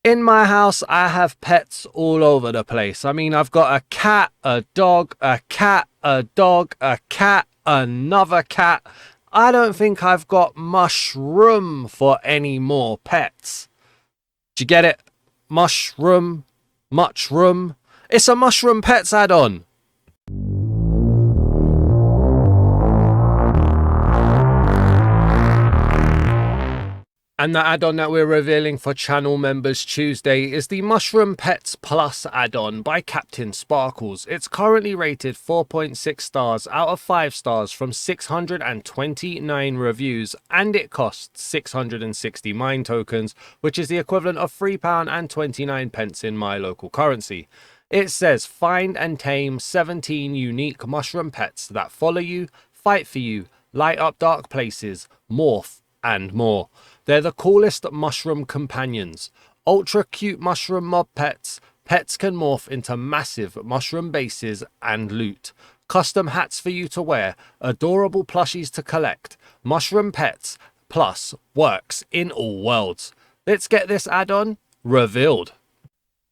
In my house, I have pets all over the place. I mean, I've got a cat, a dog, a cat, a dog, a cat, another cat. I don't think I've got much room for any more pets. Do you get it? Mushroom, much room. It's a mushroom pets add-on. And the add-on that we're revealing for channel members Tuesday is the Mushroom Pets Plus add-on by CaptainSparklez. It's currently rated 4.6 stars out of 5 stars from 629 reviews, and it costs 660 mine tokens, which is the equivalent of £3.29 in my local currency. It says find and tame 17 unique mushroom pets that follow you, fight for you, light up dark places, morph, and more. They're the coolest mushroom companions. Ultra cute mushroom mob pets. Pets can morph into massive mushroom bases and loot. Custom hats for you to wear. Adorable plushies to collect. Mushroom Pets Plus works in all worlds. Let's get this add-on revealed.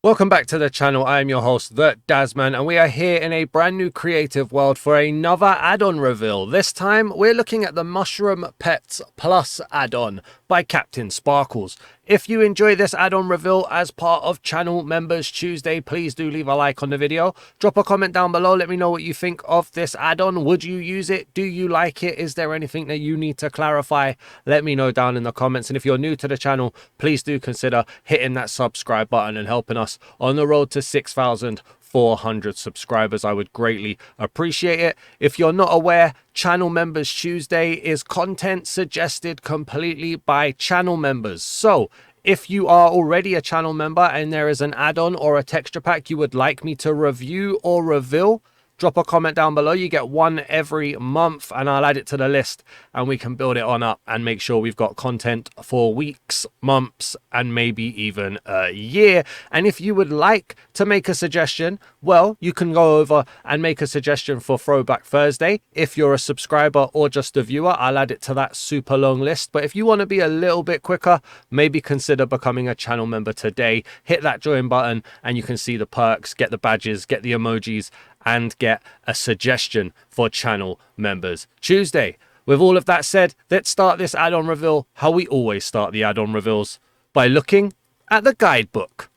Welcome back to the channel. I am your host, The Dazman, and we are here in a brand new creative world for another add-on reveal. This time, we're looking at the Mushroom Pets Plus add-on by CaptainSparklez. If you enjoy this add-on reveal as part of Channel Members Tuesday, please do leave a like on the video. Drop a comment down below. Let me know what you think of this add-on. Would you use it? Do you like it? Is there anything that you need to clarify? Let me know down in the comments. And if you're new to the channel, please do consider hitting that subscribe button and helping us on the road to 6,400 subscribers. I would greatly appreciate it. If you're not aware, Channel Members Tuesday is content suggested completely by channel members. So if you are already a channel member and there is an add-on or a texture pack you would like me to review or reveal, drop a comment down below. You get one every month and I'll add it to the list and we can build it on up and make sure we've got content for weeks, months, and maybe even a year. And if you would like to make a suggestion, well, you can go over and make a suggestion for Throwback Thursday. If you're a subscriber or just a viewer, I'll add it to that super long list. But if you want to be a little bit quicker, maybe consider becoming a channel member today. Hit that join button and you can see the perks, get the badges, get the emojis, and get a suggestion for Channel Members Tuesday. With all of that said, let's start this add-on reveal how we always start the add-on reveals, by looking at the guidebook.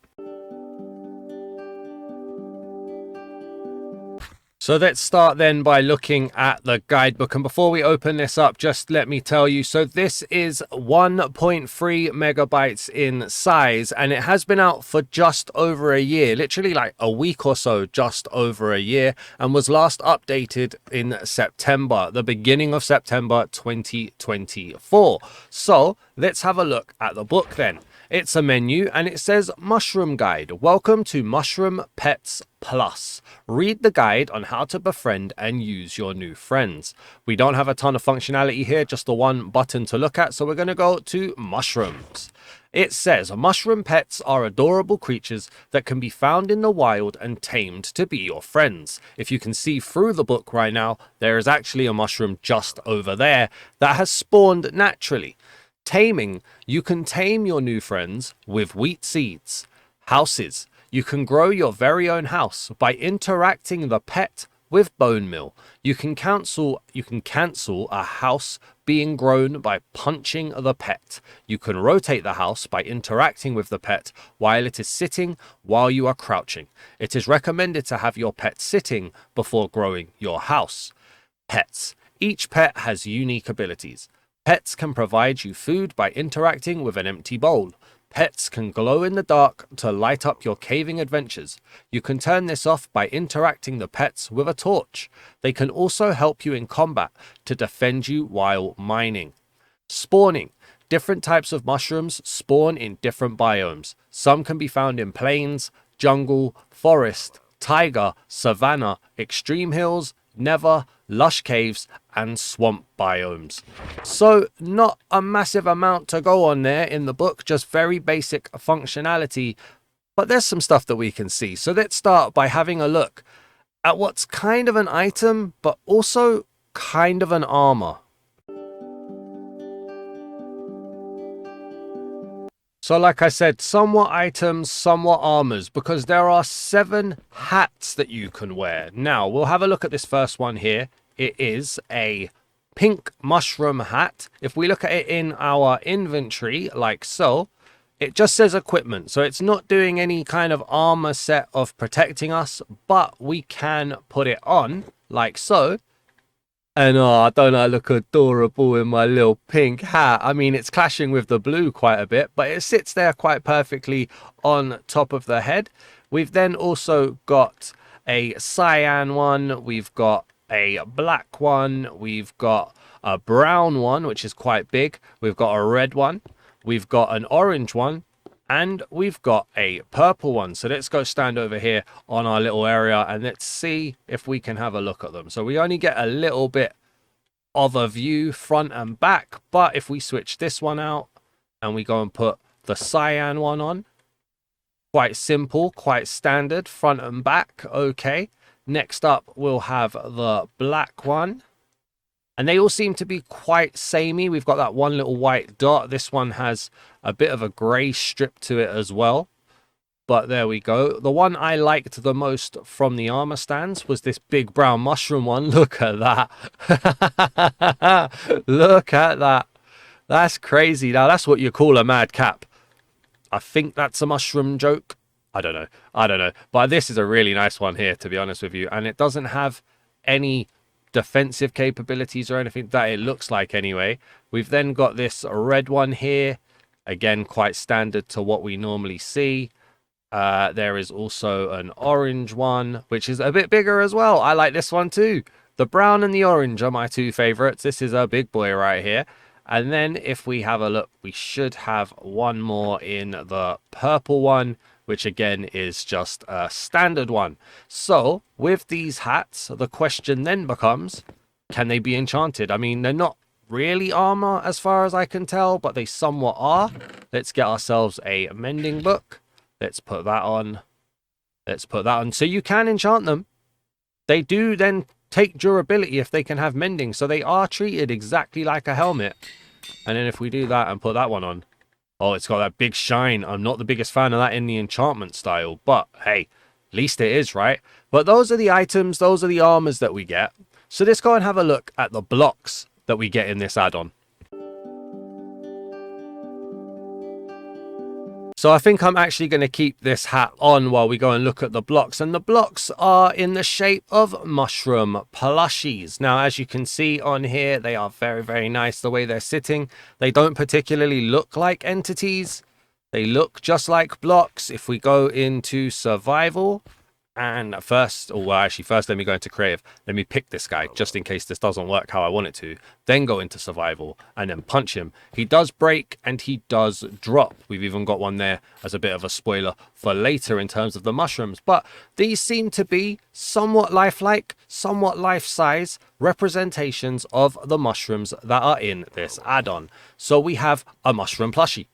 So let's start then by looking at the guidebook. And before we open this up, just let me tell you, so this is 1.3 megabytes in size, and it has been out for just over a year, literally like a week or so, just over a year, and was last updated in September, the beginning of September 2024. So let's have a look at the book then. It's a menu and it says Mushroom Guide. Welcome to Mushroom Pets Plus. Read the guide on how to befriend and use your new friends. We don't have a ton of functionality here, just the one button to look at, so we're going to go to mushrooms. It says mushroom pets are adorable creatures that can be found in the wild and tamed to be your friends. If you can see through the book right now, there is actually a mushroom just over there that has spawned naturally. Taming. You can tame your new friends with wheat seeds. Houses. You can grow your very own house by interacting the pet with bone meal. You can cancel a house being grown by punching the pet. You can rotate the house by interacting with the pet while it is sitting while you are crouching. It is recommended to have your pet sitting before growing your house. Pets. Each pet has unique abilities. Pets can provide you food by interacting with an empty bowl. Pets can glow in the dark to light up your caving adventures. You can turn this off by interacting the pets with a torch. They can also help you in combat to defend you while mining. Spawning. Different types of mushrooms spawn in different biomes. Some can be found in plains, jungle, forest, taiga, savanna, extreme hills, never, lush caves, and swamp biomes. So not a massive amount to go on there in the book, just very basic functionality, but there's some stuff that we can see. So let's start by having a look at what's kind of an item, but also kind of an armor. So like I said, somewhat items, somewhat armors, because there are 7 hats that you can wear. Now, we'll have a look at this first one here. It is a pink mushroom hat. If we look at it in our inventory, like so, it just says equipment. So it's not doing any kind of armor set of protecting us, but we can put it on, like so. And oh, don't I look adorable in my little pink hat? I mean, it's clashing with the blue quite a bit, but it sits there quite perfectly on top of the head. We've then also got a cyan one. We've got a black one. We've got a brown one, which is quite big. We've got a red one. We've got an orange one. And we've got a purple one. So let's go stand over here on our little area and let's see if we can have a look at them. So we only get a little bit of a view front and back. But if we switch this one out and we go and put the cyan one on, quite simple, quite standard, front and back. Okay. Next up, we'll have the black one. And they all seem to be quite samey. We've got that one little white dot. This one has a bit of a grey strip to it as well. But there we go. The one I liked the most from the armor stands was this big brown mushroom one. Look at that. Look at that. That's crazy. Now, that's what you call a madcap. I think that's a mushroom joke. I don't know. But this is a really nice one here, to be honest with you. And it doesn't have any defensive capabilities or anything that it looks like anyway. We've then got this red one here, again quite standard to what we normally see. There is also an orange one, which is a bit bigger as well. I like this one too. The brown and the orange are my 2 favorites. This is a big boy right here. And then if we have a look, we should have one more in the purple one, which again is just a standard one. So with these hats, the question then becomes, can they be enchanted? I mean, they're not really armor as far as I can tell, but they somewhat are. Let's get ourselves a mending book. Let's put that on. Let's put that on. So you can enchant them. They do then take durability if they can have mending. So they are treated exactly like a helmet. And then if we do that and put that one on, oh, it's got that big shine. I'm not the biggest fan of that in the enchantment style, but hey, at least it is, right? But those are the items, those are the armors that we get. So let's go and have a look at the blocks that we get in this add-on. So I think I'm actually going to keep this hat on while we go and look at the blocks. And the blocks are in the shape of mushroom plushies. Now, as you can see on here, they are very, very nice the way they're sitting. They don't particularly look like entities. They look just like blocks. If we go into survival and first let me go into creative. Let me pick this guy just in case this doesn't work how I want it to. Then go into survival and then punch him. He does break and he does drop. We've even got one there as a bit of a spoiler for later in terms of the mushrooms. But these seem to be somewhat lifelike, somewhat life-size representations of the mushrooms that are in this add-on. So we have a mushroom plushie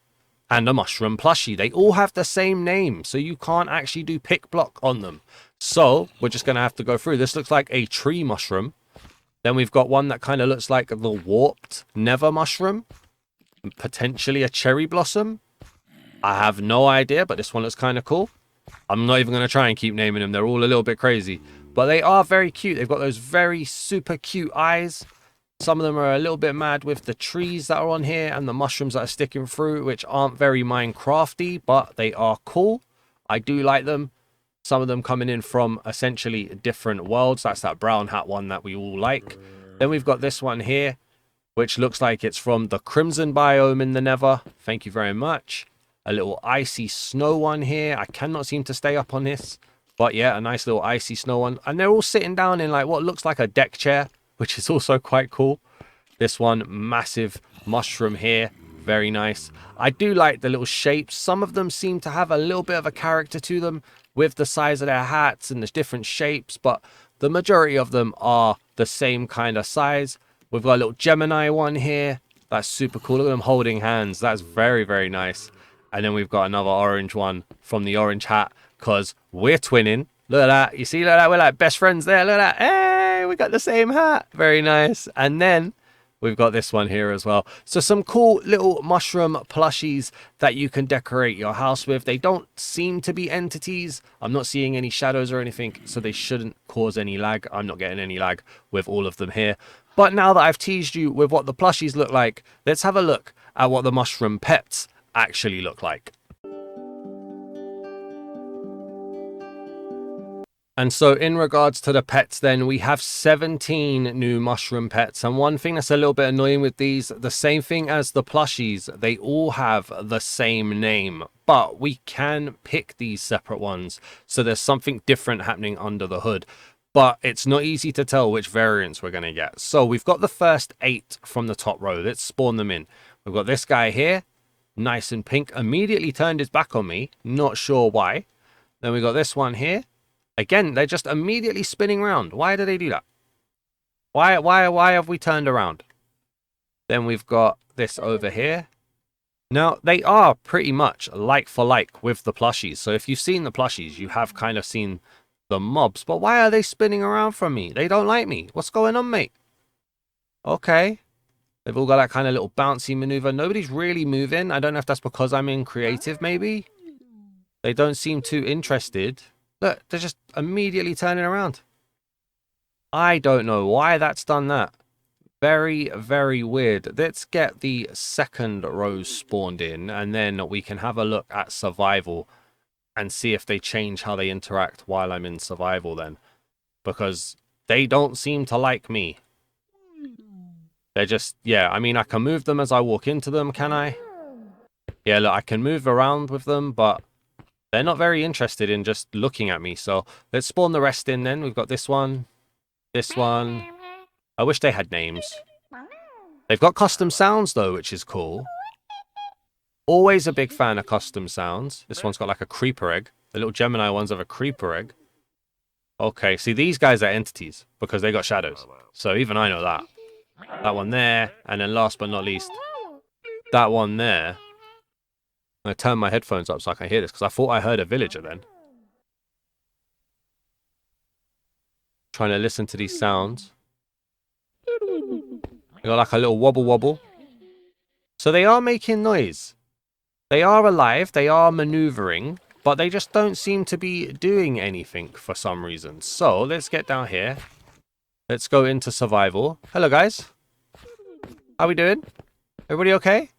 and a mushroom plushie. They all have the same name, so you can't actually do pick block on them. So we're just going to have to go through. This looks like a tree mushroom. Then we've got one that kind of looks like the warped never mushroom. And potentially a cherry blossom. I have no idea, but this one looks kind of cool. I'm not even going to try and keep naming them. They're all a little bit crazy. But they are very cute. They've got those very super cute eyes. Some of them are a little bit mad with the trees that are on here and the mushrooms that are sticking through, which aren't very Minecrafty, but they are cool. I do like them. Some of them coming in from essentially different worlds. That's that brown hat one that we all like. Then we've got this one here, which looks like it's from the Crimson biome in the Nether. Thank you very much. A little icy snow one here. I cannot seem to stay up on this. But yeah, a nice little icy snow one. And they're all sitting down in like what looks like a deck chair, which is also quite cool. This one, massive mushroom here. Very nice. I do like the little shapes. Some of them seem to have a little bit of a character to them with the size of their hats and the different shapes, but the majority of them are the same kind of size. We've got a little Gemini one here. That's super cool. Look at them holding hands. That's very, very nice. And then we've got another orange one from the orange hat because we're twinning. Look at that. You see, look at that. We're like best friends there. Look at that. Hey, we got the same hat. Very nice. And then we've got this one here as well. So some cool little mushroom plushies that you can decorate your house with. They don't seem to be entities. I'm not seeing any shadows or anything, so they shouldn't cause any lag. I'm not getting any lag with all of them here. But now that I've teased you with what the plushies look like, let's have a look at what the mushroom pets actually look like. And so in regards to the pets then, we have 17 new mushroom pets. And one thing that's a little bit annoying with these, the same thing as the plushies, they all have the same name. But we can pick these separate ones. So there's something different happening under the hood. But it's not easy to tell which variants we're going to get. So we've got the first 8 from the top row. Let's spawn them in. We've got this guy here, nice and pink, immediately turned his back on me. Not sure why. Then we got this one here. Again, they're just immediately spinning around. Why do they do that? Why have we turned around? Then we've got this over here. Now, they are pretty much like for like with the plushies. So if you've seen the plushies, you have kind of seen the mobs. But why are they spinning around from me? They don't like me. What's going on, mate? Okay. They've all got that kind of little bouncy maneuver. Nobody's really moving. I don't know if that's because I'm in creative, maybe. They don't seem too interested. Look, they're just immediately turning around. I don't know why that's done that. Very, very weird. Let's get the second row spawned in, and then we can have a look at survival and see if they change how they interact while I'm in survival then. Because they don't seem to like me. They're just, yeah, I mean, I can move them as I walk into them, can I? Yeah, look, I can move around with them, but they're not very interested in just looking at me. So let's spawn the rest in then. We've got this one. This one. I wish they had names. They've got custom sounds though, which is cool. Always a big fan of custom sounds. This one's got like a creeper egg. The little Gemini ones have a creeper egg. Okay, see these guys are entities because they got shadows. So even I know that. That one there. And then last but not least, that one there. I'm going to turn my headphones up so I can hear this, because I thought I heard a villager then. Trying to listen to these sounds. They got like a little wobble wobble. So they are making noise. They are alive, they are maneuvering, but they just don't seem to be doing anything for some reason. So let's get down here. Let's go into survival. Hello guys. How we doing? Everybody okay?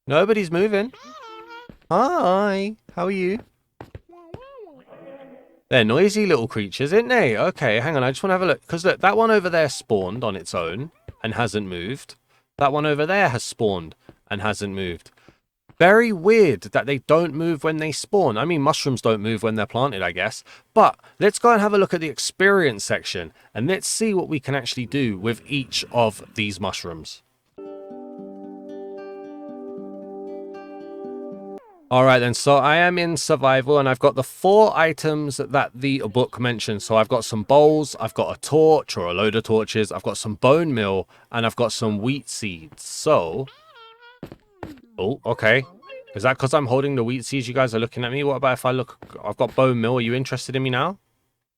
Nobody's moving. Hi, how are you? They're noisy little creatures, aren't they? Okay, hang on, I just want to have a look. Because look, that one over there spawned on its own and hasn't moved. That one over there has spawned and hasn't moved. Very weird that they don't move when they spawn. I mean, mushrooms don't move when they're planted, I guess. But let's go and have a look at the experience section. And let's see what we can actually do with each of these mushrooms. Alright then, so I am in survival and I've got the 4 items that the book mentions. So I've got some bowls, I've got a torch or a load of torches, I've got some bone meal, and I've got some wheat seeds. So, oh, okay. Is that because I'm holding the wheat seeds? You guys are looking at me. What about if I look, I've got bone meal. Are you interested in me now?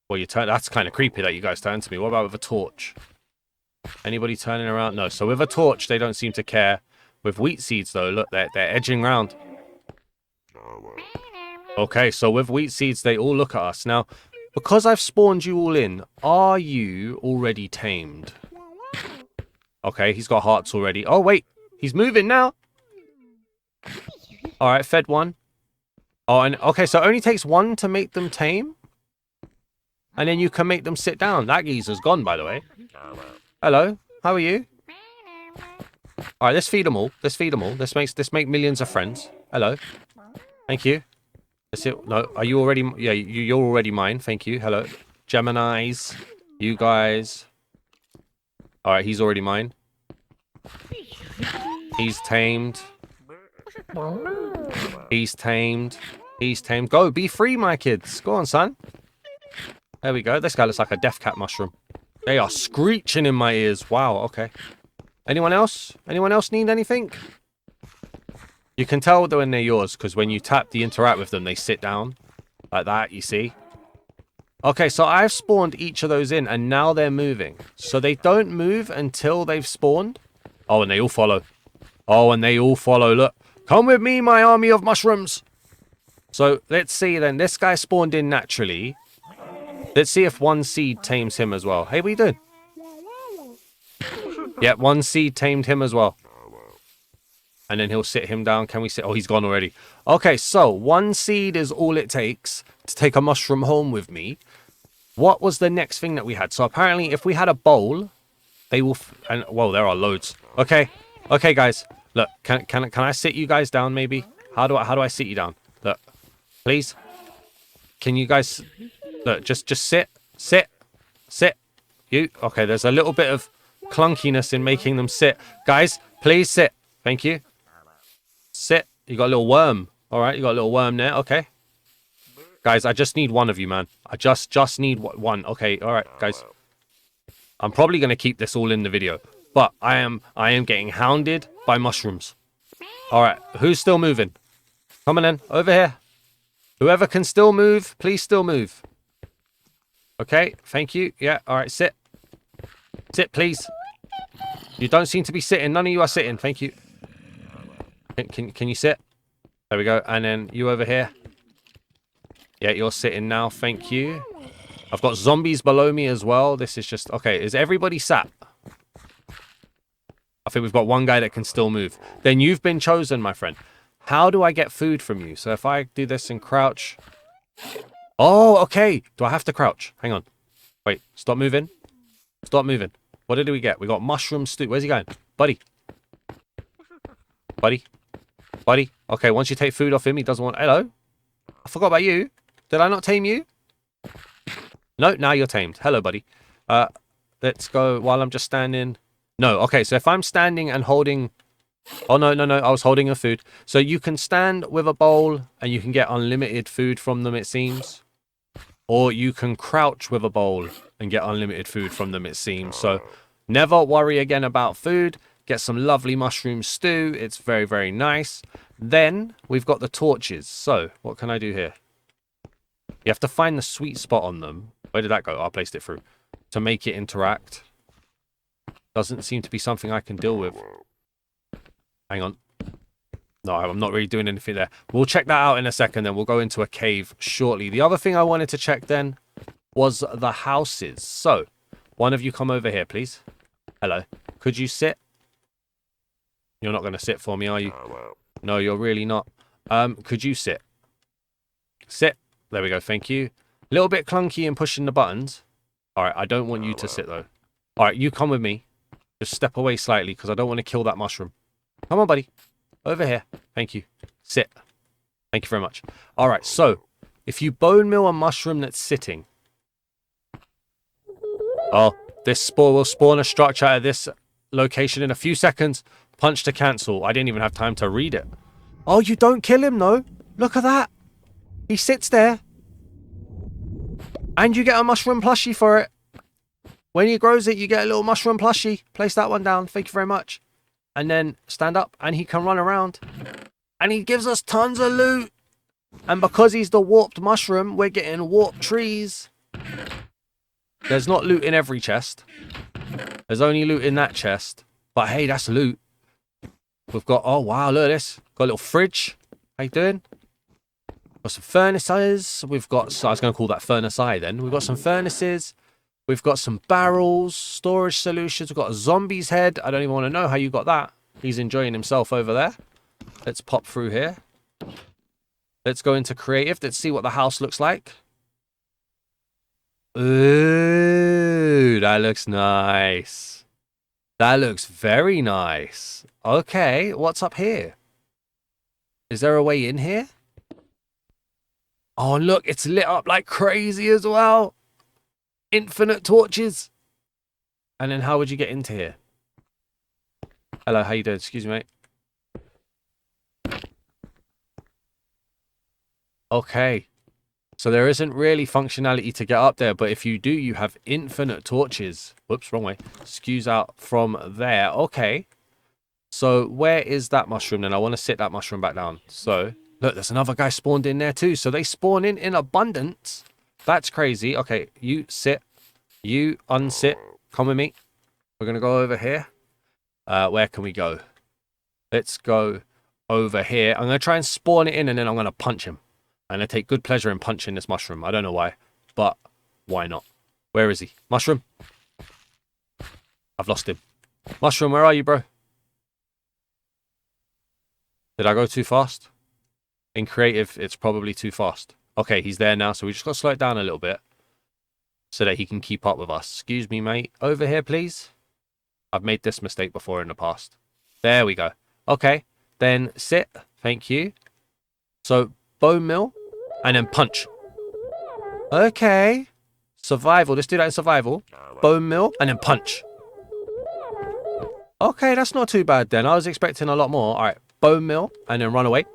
Well, you turn, that's kind of creepy that you guys turn to me. What about with a torch? Anybody turning around? No. So with a torch, they don't seem to care. With wheat seeds though, look, they're edging around. Okay, so with wheat seeds, they all look at us. Now, because I've spawned you all in, are you already tamed? Okay, he's got hearts already. Oh, wait. He's moving now. All right, fed one. Oh, and okay, so it only takes 1 to make them tame. And then you can make them sit down. That geezer's gone, by the way. Hello, how are you? All right, let's feed them all. Let's feed them all. Let's make millions of friends. Hello. Thank you. That's it. No, are you already? Yeah, you're already mine. Thank you. Hello. Geminis. You guys. All right, he's already mine. He's tamed. He's tamed. He's tamed. Go, be free, my kids. Go on, son. There we go. This guy looks like a death cat mushroom. They are screeching in my ears. Wow, okay. Anyone else? Anyone else need anything? You can tell when they're yours, because when you tap the interact with them, they sit down. Like that, you see? Okay, so I've spawned each of those in, and now they're moving. So they don't move until they've spawned. Oh, and they all follow. Oh, and they all follow. Look. Come with me, my army of mushrooms. So let's see then. This guy spawned in naturally. Let's see if one seed tames him as well. Hey, what are you doing? Yeah, one seed tamed him as well. And then he'll sit him down. Can we sit? Oh, he's gone already. Okay, so one seed is all it takes to take a mushroom home with me. What was the next thing that we had? So apparently if we had a bowl, they will... and whoa, there are loads. Okay. Okay, guys. Look, can I sit you guys down maybe? How do I sit you down? Look, please. Can you guys... Look, just sit. Sit. Sit. You. Okay, there's a little bit of clunkiness in making them sit. Guys, please sit. Thank you. Sit. You got a little worm. All right, you got a little worm there. Okay. Guys, I just need one of you, man. I just need one. Okay, all right, guys. I'm probably going to keep this all in the video. But I am getting hounded by mushrooms. All right, who's still moving? Come on in, over here. Whoever can still move, please still move. Okay, thank you. Yeah, all right, sit. Sit, please. You don't seem to be sitting. None of you are sitting. Thank you. Can you sit? There we go. And then you over here. Yeah, you're sitting now. Thank you. I've got zombies below me as well. This is just... Okay, is everybody sat? I think we've got one guy that can still move. Then you've been chosen, my friend. How do I get food from you? So if I do this and crouch... Oh, okay. Do I have to crouch? Hang on. Wait, stop moving. Stop moving. What did we get? We got mushroom stew. Where's he going? Buddy. Buddy. Buddy. Okay, once you take food off him, he doesn't want... Hello? I forgot about you. Did I not tame you? No, now you're tamed. Hello, buddy. Let's go while I'm just standing. No, okay, so if I'm standing and holding... Oh, no, I was holding a food. So you can stand with a bowl and you can get unlimited food from them, it seems. Or you can crouch with a bowl and get unlimited food from them, it seems. So never worry again about food. Get some lovely mushroom stew. It's very, very nice. Then we've got the torches. So what can I do here? You have to find the sweet spot on them. Where did that go? Oh, I placed it through. To make it interact. Doesn't seem to be something I can deal with. Hang on. No, I'm not really doing anything there. We'll check that out in a second, then we'll go into a cave shortly. The other thing I wanted to check then was the houses. So, one of you come over here, please. Hello. Could you sit? You're not going to sit for me, are you? No, you're really not. Could you sit? Sit. There we go, thank you. A little bit clunky in pushing the buttons. Alright, I don't want you to sit though. Alright, you come with me. Just step away slightly because I don't want to kill that mushroom. Come on, buddy. Over here. Thank you. Sit. Thank you very much. Alright, so if you bone meal a mushroom that's sitting. Oh, this spore will spawn a structure at this location in a few seconds. Punch to cancel. I didn't even have time to read it. Oh, you don't kill him though. Look at that. He sits there. And you get a mushroom plushie for it. When he grows it, you get a little mushroom plushie. Place that one down. Thank you very much. And then stand up and he can run around. And he gives us tons of loot. And because he's the warped mushroom, we're getting warped trees. There's not loot in every chest. There's only loot in that chest. But hey, that's loot. We've got... Oh, wow, look at this. Got a little fridge. How you doing? Got some furnaces. We've got... So I was going to call that furnace eye then. We've got some furnaces. We've got some barrels. Storage solutions. We've got a zombie's head. I don't even want to know how you got that. He's enjoying himself over there. Let's pop through here. Let's go into creative. Let's see what the house looks like. Ooh, that looks nice. That looks very nice. Okay, what's up here? Is there a way in here? Oh, look, it's lit up like crazy as well. Infinite torches. And then how would you get into here? Hello, how you doing? Excuse me, mate. Okay. So there isn't really functionality to get up there, but if you do, you have infinite torches. Whoops, wrong way. Excuse out from there. Okay. So where is that mushroom then? I want to sit that mushroom back down. So, look, there's another guy spawned in there too. So they spawn in abundance. That's crazy. Okay, you sit. You unsit. Come with me. We're going to go over here. Where can we go? Let's go over here. I'm going to try and spawn it in, and then I'm going to punch him. And I take good pleasure in punching this mushroom. I don't know why, but why not? Where is he? Mushroom? I've lost him. Mushroom, where are you, bro? Did I go too fast? In creative, it's probably too fast. Okay, he's there now, so we just got to slow it down a little bit so that he can keep up with us. Excuse me, mate. Over here, please. I've made this mistake before in the past. There we go. Okay, then sit. Thank you. So, bone meal, and then punch. Okay. Survival. Let's do that in survival. Bone meal, and then punch. Okay, that's not too bad then. I was expecting a lot more. All right, bone meal, and then run away.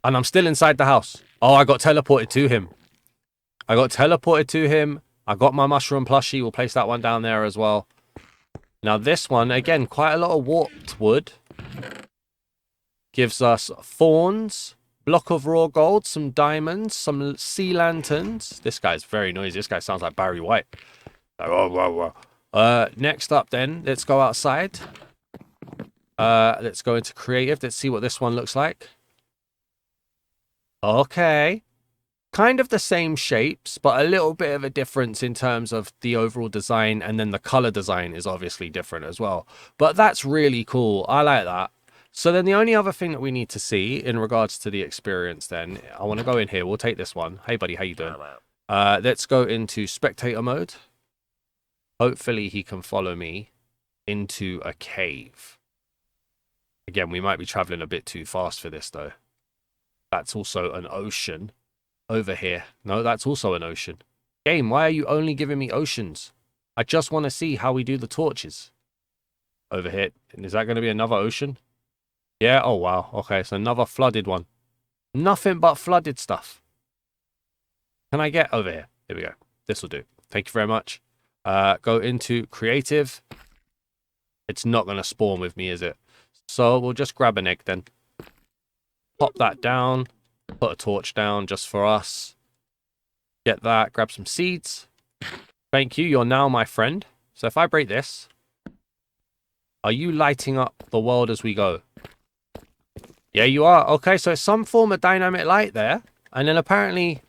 And I'm still inside the house. Oh, I got teleported to him. I got teleported to him. I got my mushroom plushie. We'll place that one down there as well. Now this one, again, quite a lot of warped wood. Gives us thorns, block of raw gold, some diamonds, some sea lanterns. This guy's very noisy. This guy sounds like Barry White. Next up then, let's go outside. Let's go into creative. Let's see what this one looks like. Okay. Kind of the same shapes, but a little bit of a difference in terms of the overall design, and then the color design is obviously different as well. But that's really cool. I like that. So then the only other thing that we need to see in regards to the experience then, I want to go in here. We'll take this one. Hey, buddy, how you doing? Let's go into spectator mode. Hopefully he can follow me into a cave. Again, we might be traveling a bit too fast for this, though. That's also an ocean. Over here. No, that's also an ocean. Game, why are you only giving me oceans? I just want to see how we do the torches. Over here. Is that going to be another ocean? Yeah, oh wow. Okay, so another flooded one. Nothing but flooded stuff. Can I get over here? Here we go. This will do. Thank you very much. Go into creative. It's not going to spawn with me, is it? So we'll just grab an egg then. Pop that down. Put a torch down just for us. Get that. Grab some seeds. Thank you. You're now my friend. So if I break this, are you lighting up the world as we go? Yeah, you are. Okay, so it's some form of dynamic light there. And then apparently...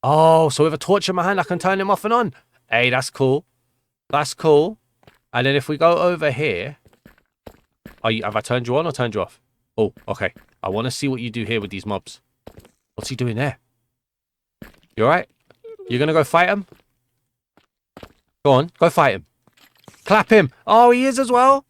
Oh, so with a torch in my hand, I can turn him off and on. Hey, that's cool. That's cool. And then if we go over here... Have I turned you on or turned you off? Oh, okay. I want to see what you do here with these mobs. What's he doing there? You alright? You're going to go fight him? Go on, go fight him. Clap him. Oh, he is as well.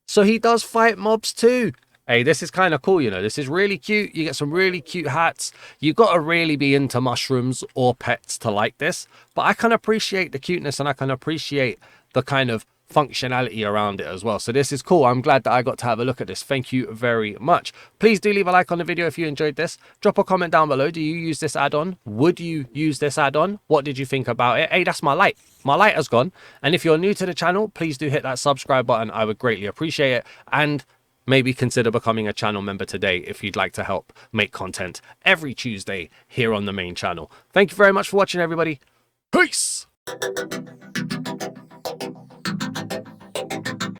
So he does fight mobs too. Hey, this is kind of cool, you know. This is really cute. You get some really cute hats. You got to really be into mushrooms or pets to like this. But I can appreciate the cuteness, and I can appreciate the kind of functionality around it as well. So this is cool. I'm glad that I got to have a look at this. Thank you very much. Please do leave a like on the video if you enjoyed this. Drop a comment down below. Do you use this add-on? Would you use this add-on? What did you think about it? Hey, that's my light. My light has gone. And if you're new to the channel, please do hit that subscribe button. I would greatly appreciate it. And maybe consider becoming a channel member today if you'd like to help make content every Tuesday here on the main channel. Thank you very much for watching, everybody. Peace!